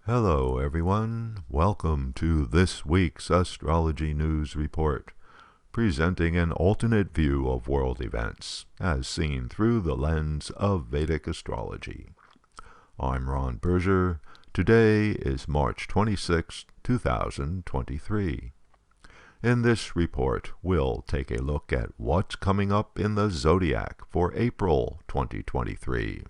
Hello everyone, welcome to this week's Astrology News Report, presenting an alternate view of world events as seen through the lens of Vedic astrology. I'm Ron Berger. Today is March 26, 2023. In this report, we'll take a look at what's coming up in the zodiac for April 2023.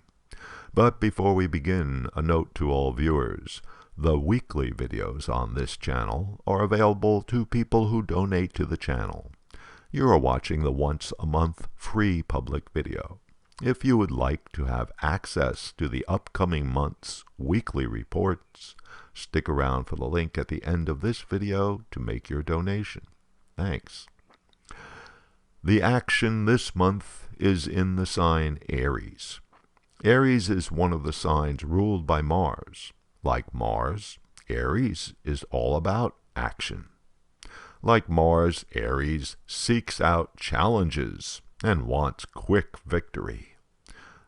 But before we begin, a note to all viewers. The weekly videos on this channel are available to people who donate to the channel. You are watching the once-a-month free public video. If you would like to have access to the upcoming month's weekly reports, stick around for the link at the end of this video to make your donation. Thanks. The action this month is in the sign Aries. Aries is one of the signs ruled by Mars. Like Mars, Aries is all about action. Like Mars, Aries seeks out challenges and wants quick victory.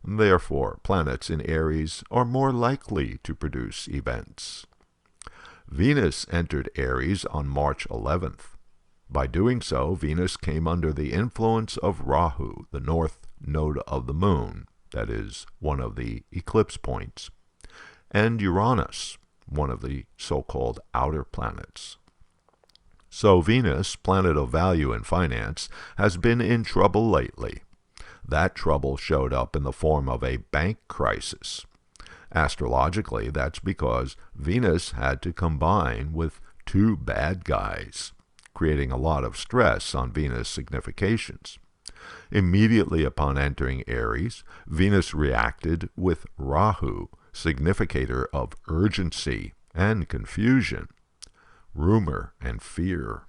Therefore, planets in Aries are more likely to produce events. Venus entered Aries on March 11th. By doing so, Venus came under the influence of Rahu, the north node of the moon, that is, one of the eclipse points, and Uranus, one of the so-called outer planets. So Venus, planet of value and finance, has been in trouble lately. That trouble showed up in the form of a bank crisis. Astrologically, that's because Venus had to combine with two bad guys, creating a lot of stress on Venus significations. Immediately upon entering Aries, Venus reacted with Rahu, significator of urgency and confusion, rumor and fear.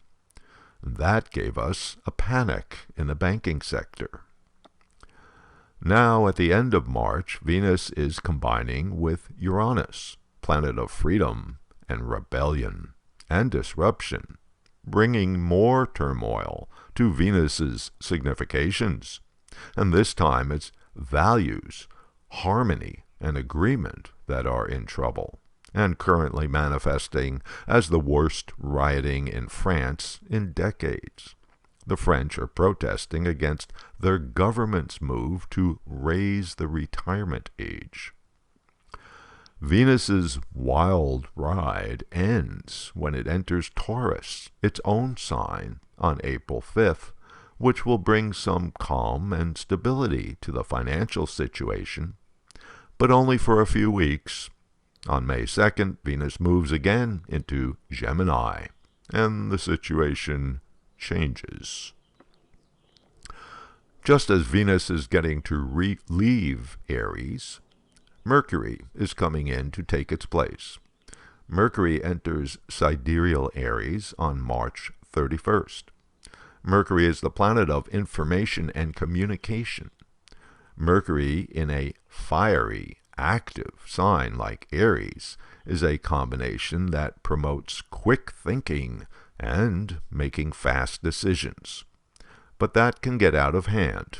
That gave us a panic in the banking sector. Now, at the end of March, Venus is combining with Uranus, planet of freedom and rebellion and disruption, bringing more turmoil to Venus's significations. And this time it's values, harmony, and agreement that are in trouble, and currently manifesting as the worst rioting in France in decades. The French are protesting against their government's move to raise the retirement age. Venus's wild ride ends when it enters Taurus, its own sign, on April 5th, which will bring some calm and stability to the financial situation, but only for a few weeks. On May 2nd, Venus moves again into Gemini, and the situation changes. Just as Venus is getting to leave Aries, Mercury is coming in to take its place. Mercury enters sidereal Aries on March 31st. Mercury is the planet of information and communication. Mercury in a fiery, active sign like Aries is a combination that promotes quick thinking and making fast decisions. But that can get out of hand.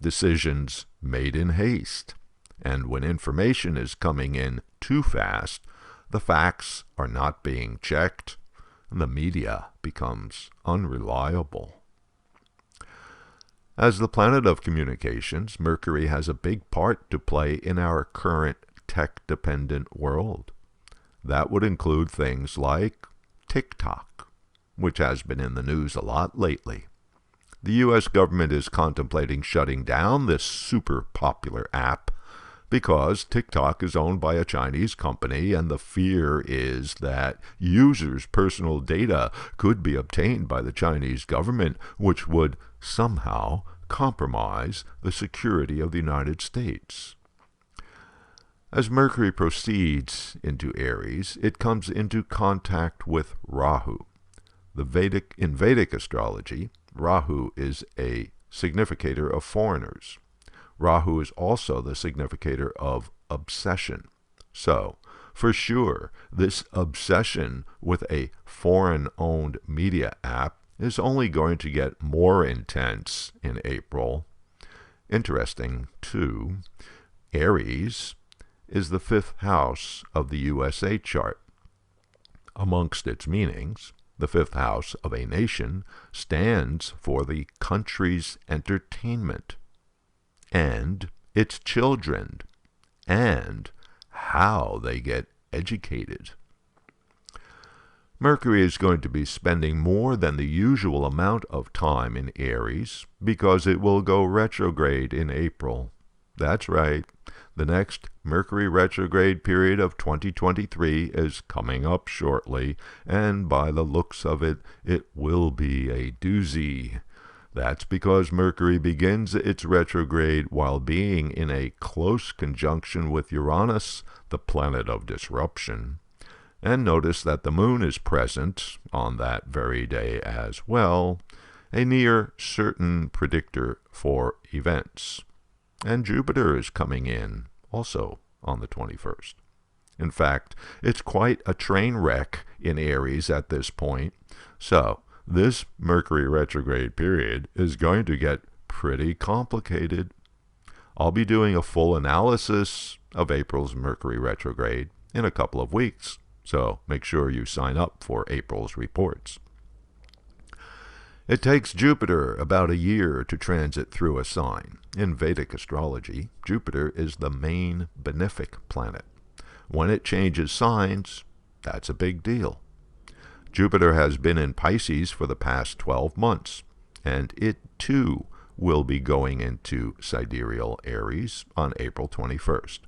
Decisions made in haste. And when information is coming in too fast, the facts are not being checked, and the media becomes unreliable. As the planet of communications, Mercury has a big part to play in our current tech-dependent world. That would include things like TikTok, which has been in the news a lot lately. The U.S. government is contemplating shutting down this super popular app because TikTok is owned by a Chinese company, and the fear is that users' personal data could be obtained by the Chinese government, which would somehow compromise the security of the United States. As Mercury proceeds into Aries, it comes into contact with Rahu. In Vedic astrology, Rahu is a significator of foreigners. Rahu is also the significator of obsession. So, for sure, this obsession with a foreign-owned media app is only going to get more intense in April. Interesting, too, Aries is the fifth house of the USA chart. Amongst its meanings, the fifth house of a nation stands for the country's entertainment, and its children, and how they get educated. Mercury is going to be spending more than the usual amount of time in Aries because it will go retrograde in April. That's right. The next Mercury retrograde period of 2023 is coming up shortly, and by the looks of it, it will be a doozy. That's because Mercury begins its retrograde while being in a close conjunction with Uranus, the planet of disruption. And notice that the moon is present on that very day as well, a near certain predictor for events. And Jupiter is coming in also on the 21st. In fact, it's quite a train wreck in Aries at this point. So, this Mercury retrograde period is going to get pretty complicated. I'll be doing a full analysis of April's Mercury retrograde in a couple of weeks, so make sure you sign up for April's reports. It takes Jupiter about a year to transit through a sign. In Vedic astrology, Jupiter is the main benefic planet. When it changes signs, that's a big deal. Jupiter has been in Pisces for the past 12 months, and it too will be going into sidereal Aries on April 21st.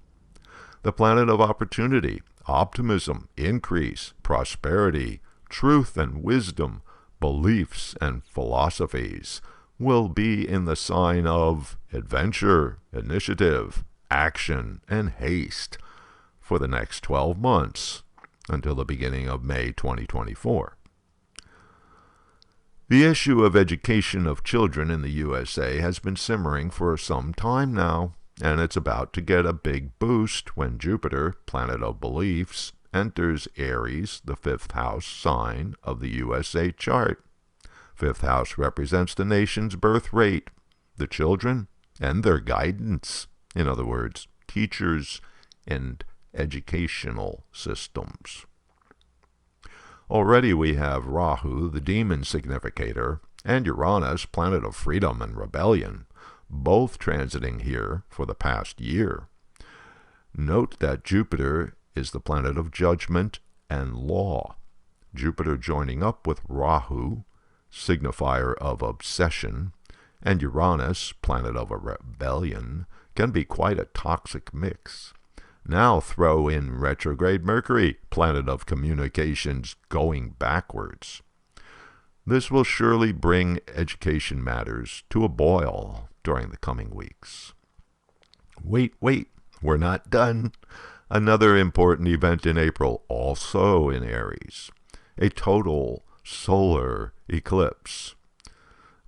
The planet of opportunity, optimism, increase, prosperity, truth and wisdom, beliefs and philosophies will be in the sign of adventure, initiative, action, and haste for the next 12 months until the beginning of May 2024. The issue of education of children in the USA has been simmering for some time now, and it's about to get a big boost when Jupiter, planet of beliefs, enters Aries, the fifth house sign of the USA chart. Fifth house represents the nation's birth rate, the children, and their guidance. In other words, teachers and educational systems. Already we have Rahu, the demon significator, and Uranus, planet of freedom and rebellion, both transiting here for the past year. Note that Jupiter is the planet of judgment and law. Jupiter joining up with Rahu, signifier of obsession, and Uranus, planet of a rebellion, can be quite a toxic mix. Now throw in retrograde Mercury, planet of communications, going backwards. This will surely bring education matters to a boil during the coming weeks. Wait, we're not done. Another important event in April, also in Aries, a total solar eclipse.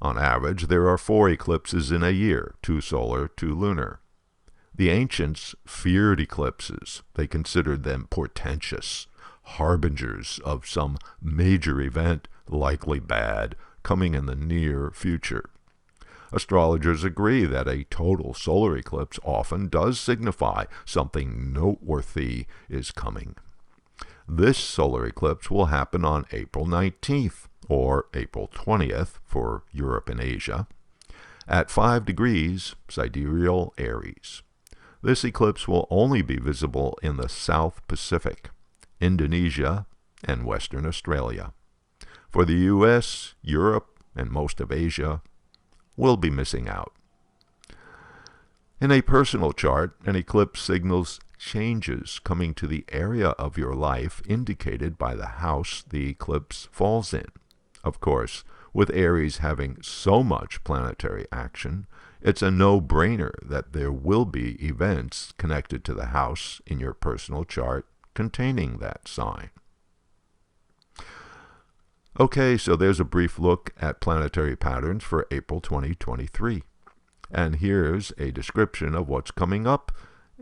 On average, there are 4 eclipses in a year, 2 solar, 2 lunar. The ancients feared eclipses. They considered them portentous, harbingers of some major event, likely bad, coming in the near future. Astrologers agree that a total solar eclipse often does signify something noteworthy is coming. This solar eclipse will happen on April 19th, or April 20th for Europe and Asia, at 5 degrees sidereal Aries. This eclipse will only be visible in the South Pacific, Indonesia, and Western Australia. For the US, Europe, and most of Asia, we'll be missing out. In a personal chart, an eclipse signals changes coming to the area of your life indicated by the house the eclipse falls in. Of course, with Aries having so much planetary action, it's a no-brainer that there will be events connected to the house in your personal chart containing that sign. Okay, so there's a brief look at planetary patterns for April 2023. And here's a description of what's coming up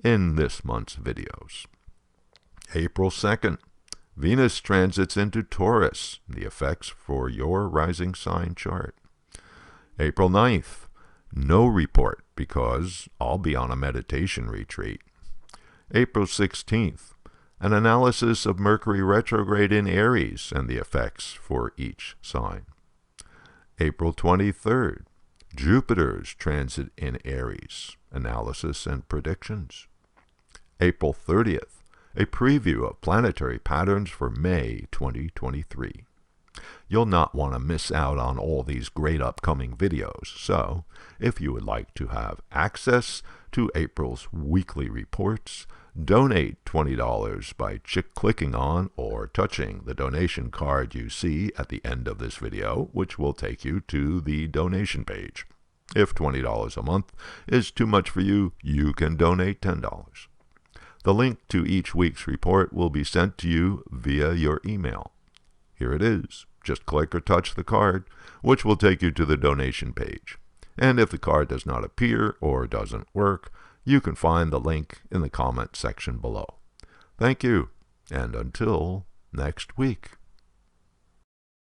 in this month's videos. April 2nd, Venus transits into Taurus, the effects for your rising sign chart. April 9th, no report because I'll be on a meditation retreat. April 16th, an analysis of Mercury retrograde in Aries and the effects for each sign. April 23rd, Jupiter's transit in Aries, analysis and predictions. April 30th, a preview of planetary patterns for May 2023. You'll not want to miss out on all these great upcoming videos, so if you would like to have access to April's weekly reports, donate $20 by clicking on or touching the donation card you see at the end of this video, which will take you to the donation page. If $20 a month is too much for you, you can donate $10. The link to each week's report will be sent to you via your email. Here it is. Just click or touch the card, which will take you to the donation page. And if the card does not appear or doesn't work, you can find the link in the comment section below. Thank you, and until next week.